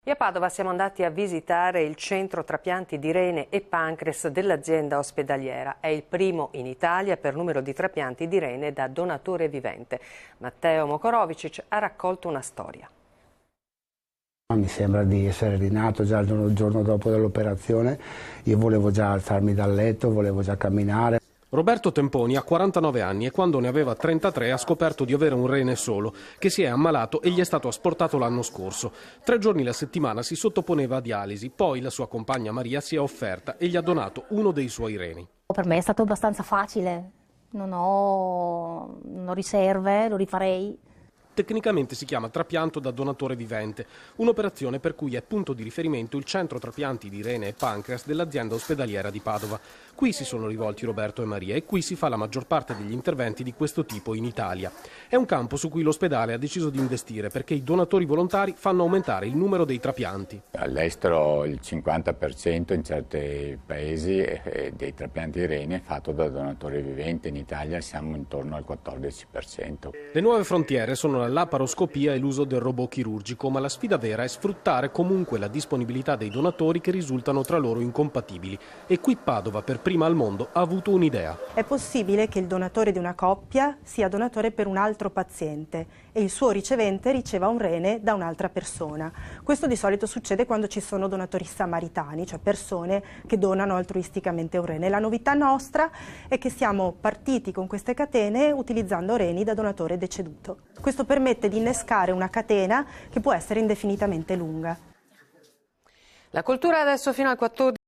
E a Padova siamo andati a visitare il centro trapianti di rene e pancreas dell'azienda ospedaliera. È il primo in Italia per numero di trapianti di rene da donatore vivente. Matteo Mokorovicic ha raccolto una storia. Mi sembra di essere rinato già il giorno dopo dell'operazione. Io volevo già alzarmi dal letto, volevo già camminare. Roberto Temponi ha 49 anni e quando ne aveva 33 ha scoperto di avere un rene solo, che si è ammalato e gli è stato asportato l'anno scorso. 3 giorni alla settimana si sottoponeva a dialisi, poi la sua compagna Maria si è offerta e gli ha donato uno dei suoi reni. Per me è stato abbastanza facile, non ho riserve, lo rifarei. Tecnicamente si chiama trapianto da donatore vivente, un'operazione per cui è punto di riferimento il centro trapianti di rene e pancreas dell'azienda ospedaliera di Padova. Qui si sono rivolti Roberto e Maria e qui si fa la maggior parte degli interventi di questo tipo in Italia. È un campo su cui l'ospedale ha deciso di investire perché i donatori volontari fanno aumentare il numero dei trapianti. All'estero il 50% in certi paesi dei trapianti di rene è fatto da donatore vivente, in Italia siamo intorno al 14%. Le nuove frontiere sono la laparoscopia e l'uso del robot chirurgico, ma la sfida vera è sfruttare comunque la disponibilità dei donatori che risultano tra loro incompatibili. E qui Padova, per prima al mondo, ha avuto un'idea. È possibile che il donatore di una coppia sia donatore per un altro paziente e il suo ricevente riceva un rene da un'altra persona. Questo di solito succede quando ci sono donatori samaritani, cioè persone che donano altruisticamente un rene. La novità nostra è che siamo partiti con queste catene utilizzando reni da donatore deceduto. Questo permette di innescare una catena che può essere indefinitamente lunga. La cultura adesso fino al 14.